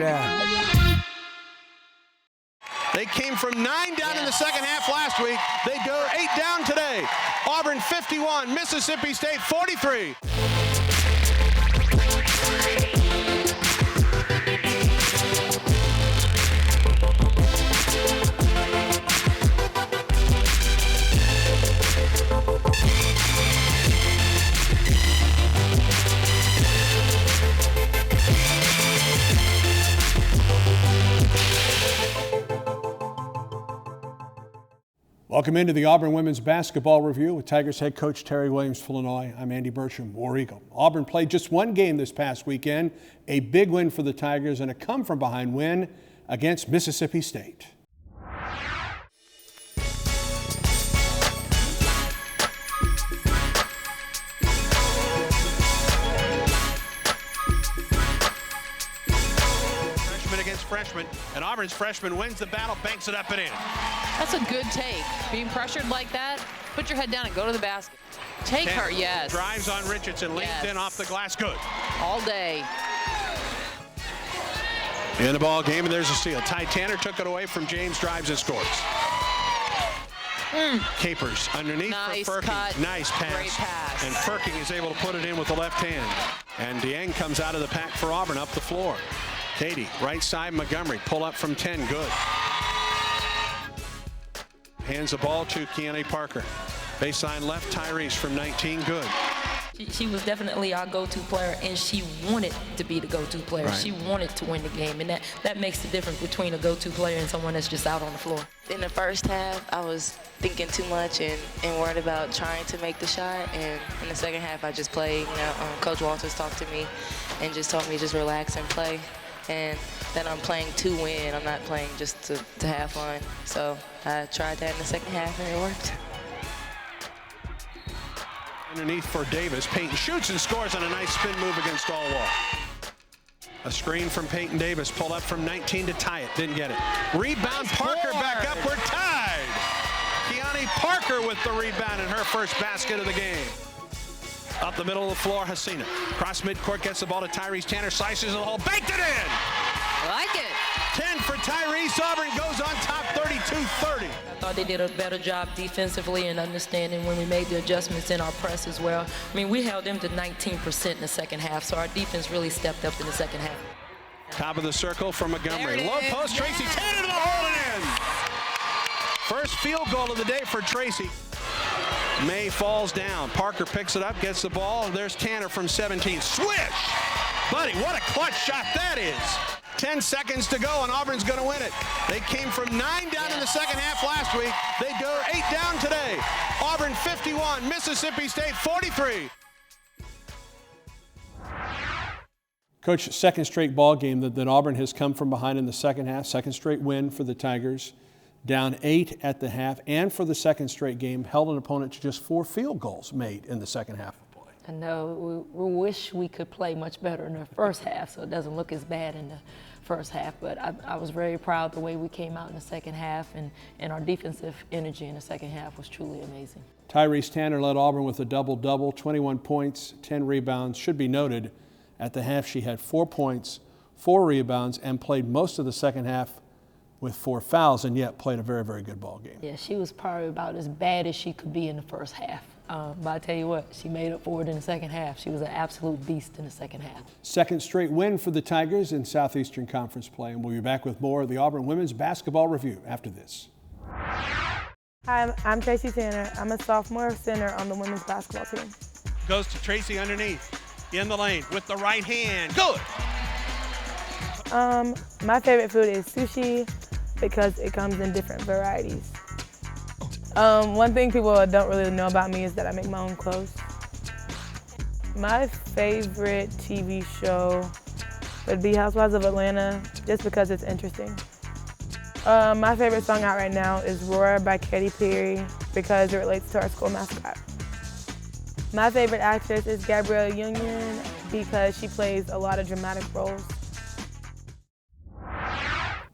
at that. They came from 9 down in the second half last week. They go 8 down today. Auburn 51, Mississippi State 43. Welcome into the Auburn Women's Basketball Review with Tigers head coach Terry Williams-Flournoy. I'm Andy Burcham, War Eagle. Auburn played just one game this past weekend, a big win for the Tigers and a come-from-behind win against Mississippi State. Freshman, and Auburn's freshman wins the battle, banks it up and in. That's a good take. Being pressured like that, put your head down and go to the basket. Take her, yes. Drives on Richardson, leans in off the glass, good. All day. In the ball game, and there's a steal. Ty Tanner took it away from James, drives and scores. Capers underneath nice for Furking. Cut. Nice pass. Great pass. And Furking is able to put it in with the left hand. And Dieng comes out of the pack for Auburn up the floor. Katie, right side, Montgomery, pull up from 10, good. Hands the ball to Keani Parker. Baseline left, Tyrese from 19, good. She was definitely our go-to player, and she wanted to be the go-to player. Right. She wanted to win the game, and that makes the difference between a go-to player and someone that's just out on the floor. In the first half, I was thinking too much and worried about trying to make the shot, and in the second half, I just played. Coach Walters talked to me and just told me just relax and play. And then I'm playing to win. I'm not playing just to have fun. So I tried that in the second half, and it worked. Underneath for Davis. Peyton shoots and scores on a nice spin move against Allwall. A screen from Peyton Davis. Pulled up from 19 to tie it. Didn't get it. Rebound, Parker back up. We're tied. Keani Parker with the rebound and her first basket of the game. Up the middle of the floor, Hasina. Cross midcourt, gets the ball to Tyrese Tanner, slices the hole, banked it in! I like it. 10 for Tyrese. Auburn goes on top 32-30. I thought they did a better job defensively and understanding when we made the adjustments in our press as well. I mean, we held them to 19% in the second half, so our defense really stepped up in the second half. Top of the circle for Montgomery. Low post, Tracy Tanner to the hole and in! First field goal of the day for Tracy. May falls down. Parker picks it up, gets the ball. There's Tanner from 17. Swish! Buddy, what a clutch shot that is. 10 seconds to go, and Auburn's going to win it. They came from 9 down in the second half last week. They go 8 down today. Auburn 51, Mississippi State 43. Coach, second straight ball game that Auburn has come from behind in the second half. Second straight win for the Tigers. Down 8 at the half, and for the second straight game, held an opponent to just 4 field goals made in the second half of play. I know we wish we could play much better in the first half, so it doesn't look as bad in the first half. But I was very proud the way we came out in the second half, and our defensive energy in the second half was truly amazing. Tyrese Tanner led Auburn with a double-double, 21 points, 10 rebounds. Should be noted, at the half she had 4 points, 4 rebounds, and played most of the second half with 4 fouls, and yet played a very, very good ball game. Yeah, she was probably about as bad as she could be in the first half. But I tell you what, she made up for it in the second half. She was an absolute beast in the second half. Second straight win for the Tigers in Southeastern Conference play, and we'll be back with more of the Auburn Women's Basketball Review after this. Hi, I'm Tracy Tanner. I'm a sophomore center on the women's basketball team. Goes to Tracy underneath, in the lane, with the right hand. Good! My favorite food is sushi because it comes in different varieties. One thing people don't really know about me is that I make my own clothes. My favorite TV show would be Housewives of Atlanta, just because it's interesting. My favorite song out right now is Roar by Katy Perry because it relates to our school mascot. My favorite actress is Gabrielle Union because she plays a lot of dramatic roles.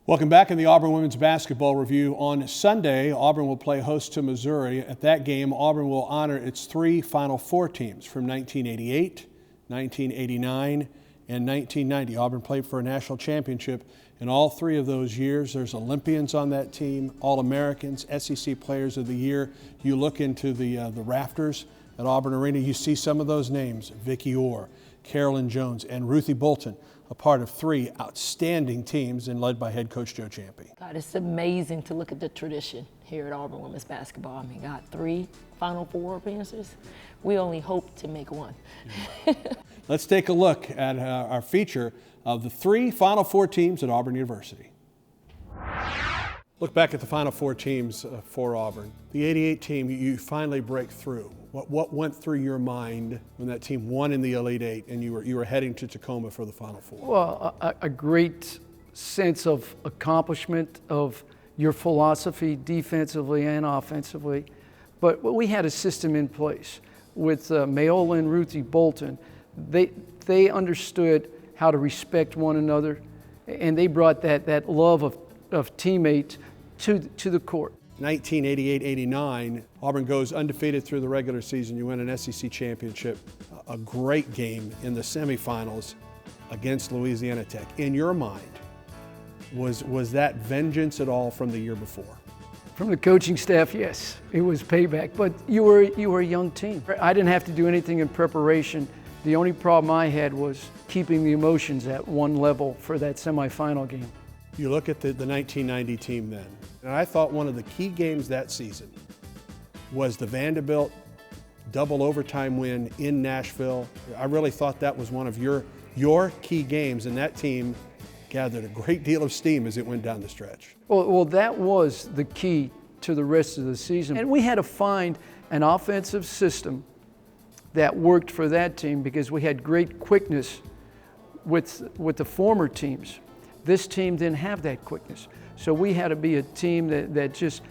Welcome back in the Auburn Women's Basketball Review. On Sunday, Auburn will play host to Missouri. At that game, Auburn will honor its 3 Final Four teams from 1988, 1989, and 1990. Auburn played for a national championship in all 3 of those years. There's Olympians on that team, All-Americans, SEC Players of the Year. You look into the rafters at Auburn Arena, you see some of those names: Vicki Orr, Carolyn Jones, and Ruthie Bolton, a part of 3 outstanding teams and led by head coach Joe Ciampi. God, it's amazing to look at the tradition here at Auburn women's basketball. I mean, God, 3 Final Four appearances. We only hope to make 1. Let's take a look at our feature of the 3 Final Four teams at Auburn University. Look back at the Final Four teams for Auburn. The '88 team, you finally break through. What went through your mind when that team won in the Elite Eight and you were heading to Tacoma for the Final Four? Well, a great sense of accomplishment of your philosophy defensively and offensively. But we had a system in place with Mayola and Ruthie Bolton. They understood how to respect one another, and they brought that love of teammate to the court. 1988-89, Auburn goes undefeated through the regular season. You win an SEC championship, a great game in the semifinals against Louisiana Tech. In your mind, was that vengeance at all from the year before? From the coaching staff, yes, it was payback. But you were a young team. I didn't have to do anything in preparation. The only problem I had was keeping the emotions at one level for that semifinal game. You look at the 1990 team then, and I thought one of the key games that season was the Vanderbilt double overtime win in Nashville. I really thought that was one of your key games, and that team gathered a great deal of steam as it went down the stretch. Well, that was the key to the rest of the season. And we had to find an offensive system that worked for that team because we had great quickness with the former teams. This team didn't have that quickness. So we had to be a team that just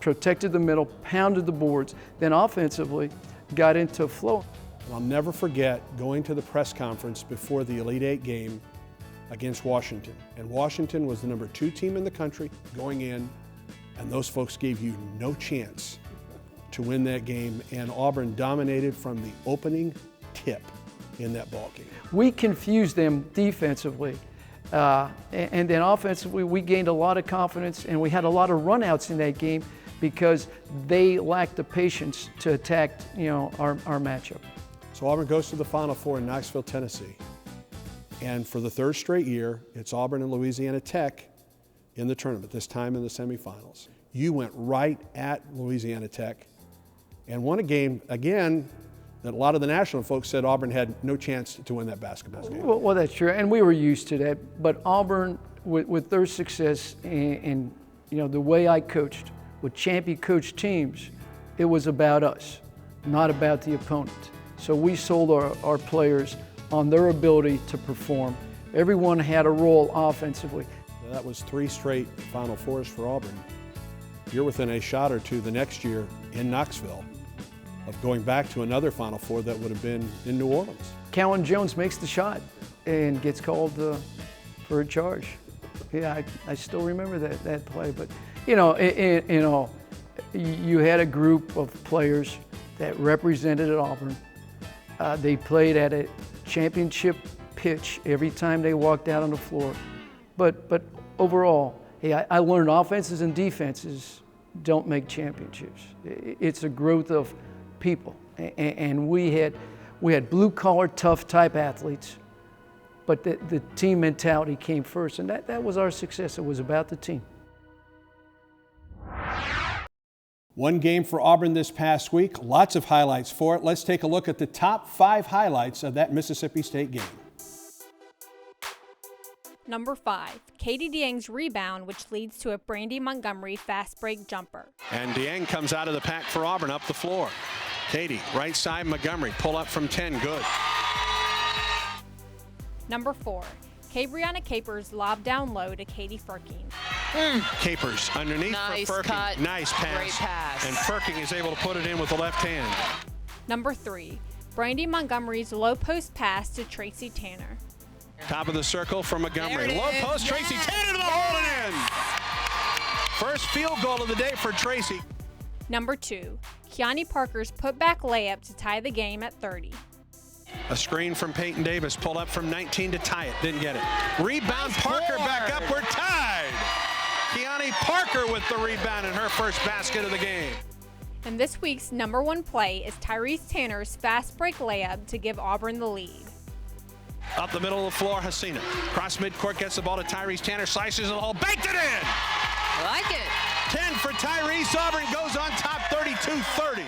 protected the middle, pounded the boards, then offensively got into flow. I'll never forget going to the press conference before the Elite Eight game against Washington. And Washington was the number 2 team in the country going in, and those folks gave you no chance to win that game, and Auburn dominated from the opening tip in that ball game. We confused them defensively. And then offensively, we gained a lot of confidence, and we had a lot of runouts in that game because they lacked the patience to attack, our matchup. So Auburn goes to the Final Four in Knoxville, Tennessee. And for the 3rd straight year, it's Auburn and Louisiana Tech in the tournament, this time in the semifinals. You went right at Louisiana Tech and won a game, again, that a lot of the national folks said Auburn had no chance to win that basketball game. Well, that's true, and we were used to that. But Auburn, with their success and the way I coached, with Ciampi coached teams, it was about us, not about the opponent. So we sold our players on their ability to perform. Everyone had a role offensively. That was 3 straight Final Fours for Auburn. You're within a shot or two the next year in Knoxville of going back to another Final Four that would have been in New Orleans. Calvin Jones makes the shot and gets called for a charge. Yeah, I still remember that play. But you had a group of players that represented Auburn. They played at a championship pitch every time they walked out on the floor. But overall, hey, I learned offenses and defenses don't make championships. It's a growth of people, and we had blue-collar, tough-type athletes, but the team mentality came first, and that was our success. It was about the team. One game for Auburn this past week, lots of highlights for it. Let's take a look at the top 5 highlights of that Mississippi State game. Number 5, Katie Dieng's rebound, which leads to a Brandy Montgomery fast break jumper. And Dieng comes out of the pack for Auburn up the floor. Katie, right side Montgomery, pull up from 10, good. Number 4, Brianna Capers lob down low to Katie Firking. Capers underneath Nice for Firking. cut. Nice pass. Great pass. And Firking is able to put it in with the left hand. Number 3, Brandy Montgomery's low post pass to Tracy Tanner. Top of the circle for Montgomery. There it Low is. post, Tracy Tanner to the hole and in. First field goal of the day for Tracy. Number 2, Keani Parker's putback layup to tie the game at 30. A screen from Peyton Davis, pulled up from 19 to tie it, didn't get it. Rebound, Parker back up, we're tied. Keani Parker with the rebound and her first basket of the game. And this week's #1 play is Tyrese Tanner's fast break layup to give Auburn the lead. Up the middle of the floor, Hasina. Cross midcourt, gets the ball to Tyrese Tanner, slices in the hole, banked it in! Like it. 10 for Tyrese. Auburn goes on top 32-30.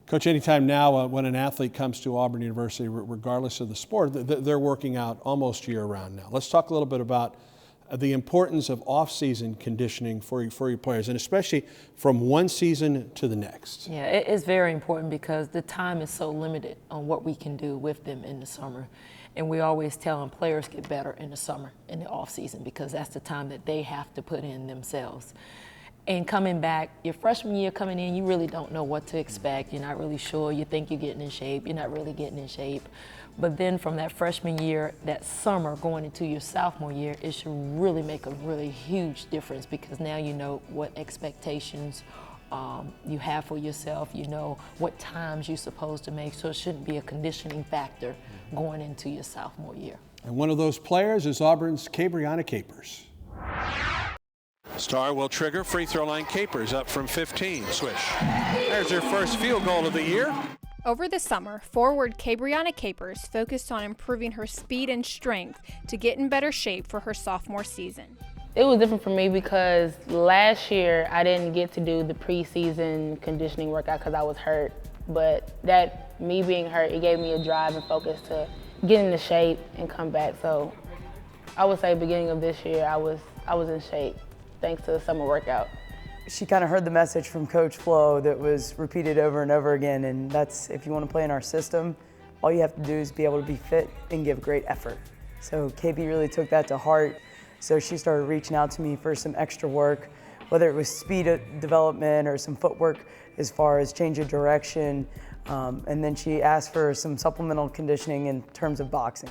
Coach, anytime now when an athlete comes to Auburn University, regardless of the sport, they're working out almost year-round now. Let's talk a little bit about the importance of off-season conditioning for your players, and especially from one season to the next. Yeah, it's very important because the time is so limited on what we can do with them in the summer. And we always tell them players get better in the summer, in the off season, because that's the time that they have to put in themselves. And coming back, your freshman year coming in, you really don't know what to expect. You're not really sure. You think you're getting in shape. You're not really getting in shape. But then from that freshman year, that summer going into your sophomore year, it should really make a really huge difference because now you know what expectations you have for yourself. You know what times you're supposed to make, so it shouldn't be a conditioning factor going into your sophomore year. And one of those players is Auburn's Cabriana Capers. Star will trigger, free throw line. Capers up from 15, swish. There's her first field goal of the year. Over the summer, forward Cabriana Capers focused on improving her speed and strength to get in better shape for her sophomore season. It was different for me because last year I didn't get to do the preseason conditioning workout because I was hurt. But that, me being hurt, it gave me a drive and focus to get into shape and come back. So I would say beginning of this year, I was in shape thanks to the summer workout. She kind of heard the message from Coach Flo that was repeated over and over again, and that's if you want to play in our system, all you have to do is be able to be fit and give great effort. So KB really took that to heart. So she started reaching out to me for some extra work, whether it was speed development or some footwork as far as change of direction. And then she asked for some supplemental conditioning in terms of boxing.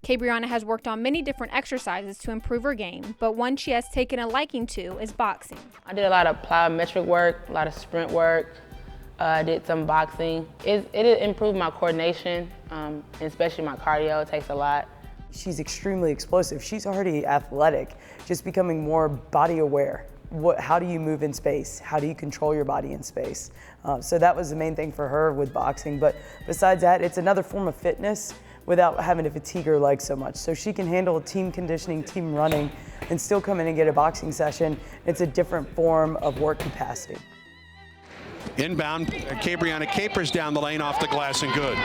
Cabriana has worked on many different exercises to improve her game, but one she has taken a liking to is boxing. I did a lot of plyometric work, a lot of sprint work. I did some boxing. It improved my coordination, and especially my cardio. It takes a lot. She's extremely explosive. She's already athletic, just becoming more body aware. How do you move in space? How do you control your body in space? So that was the main thing for her with boxing. But besides that, it's another form of fitness without having to fatigue her legs so much. So she can handle team conditioning, team running, and still come in and get a boxing session. It's a different form of work capacity. Inbound, Cabriana Capers down the lane off the glass and good.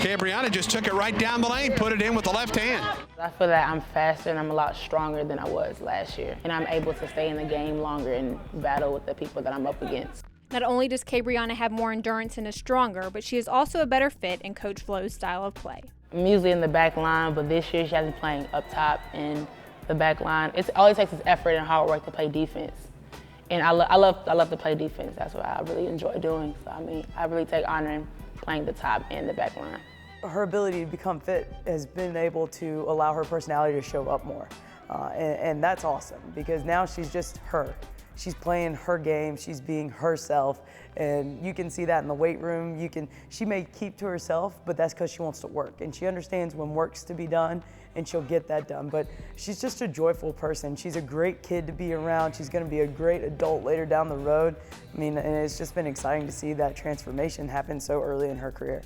Cabriana just took it right down the lane, put it in with the left hand. I feel that I'm faster and I'm a lot stronger than I was last year. And I'm able to stay in the game longer and battle with the people that I'm up against. Not only does Cabriana have more endurance and is stronger, but she is also a better fit in Coach Flo's style of play. I'm usually in the back line, but this year she has me playing up top in the back line. It always takes its effort and hard work to play defense. And I love to play defense. That's what I really enjoy doing. So I really take honor in playing the top and the back line. Her ability to become fit has been able to allow her personality to show up more. And that's awesome because now she's just her. She's playing her game, she's being herself, and you can see that in the weight room. She may keep to herself, but that's because she wants to work, and she understands when work's to be done, and she'll get that done. But she's just a joyful person. She's a great kid to be around. She's gonna be a great adult later down the road. I mean, and it's just been exciting to see that transformation happen so early in her career.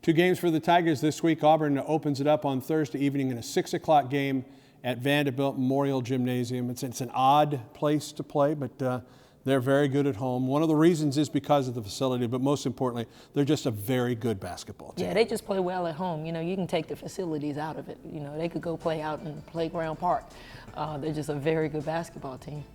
2 games for the Tigers this week. Auburn opens it up on Thursday evening in a 6 o'clock game at Vanderbilt Memorial Gymnasium. It's an odd place to play, but they're very good at home. One of the reasons is because of the facility, but most importantly, they're just a very good basketball team. Yeah, they just play well at home. You know, you can take the facilities out of it. You know, they could go play out in Playground Park. They're just a very good basketball team.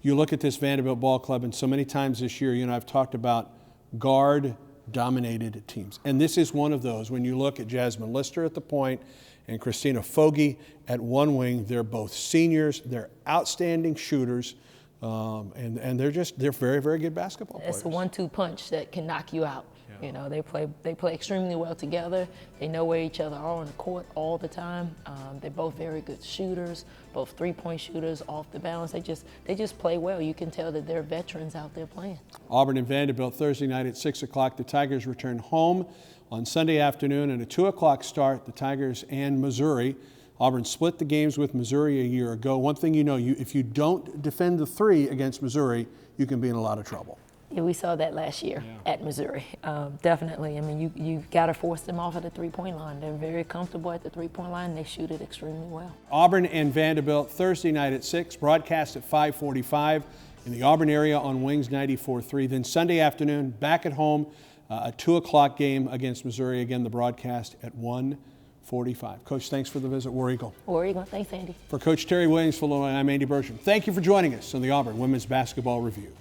You look at this Vanderbilt Ball Club, and so many times this year, you know, I've talked about guard-dominated teams. And this is one of those. When you look at Jasmine Lister at the point and Christina Fogarty at one wing, they're both seniors. They're outstanding shooters, and they're very, very good basketball players. It's a 1-2 punch that can knock you out. You know, they play extremely well together. They know where each other are on the court all the time. They're both very good shooters, both three-point shooters, off the balance. They just play well. You can tell that they're veterans out there playing. Auburn and Vanderbilt Thursday night at 6 o'clock. The Tigers return home on Sunday afternoon, and a 2 o'clock start, the Tigers and Missouri. Auburn split the games with Missouri a year ago. One thing you know, if you don't defend the three against Missouri, you can be in a lot of trouble. Yeah, we saw that last year at Missouri. Definitely. I mean, you got to force them off of the three-point line. They're very comfortable at the three-point line, and they shoot it extremely well. Auburn and Vanderbilt Thursday night at 6, broadcast at 5:45 in the Auburn area on Wings 94.3. Then Sunday afternoon, back at home, a 2 o'clock game against Missouri. Again, the broadcast at 1:45. Coach, thanks for the visit. War Eagle. War Eagle. Thanks, Andy. For Coach Terry Williams, I'm Andy Bertram. Thank you for joining us on the Auburn Women's Basketball Review.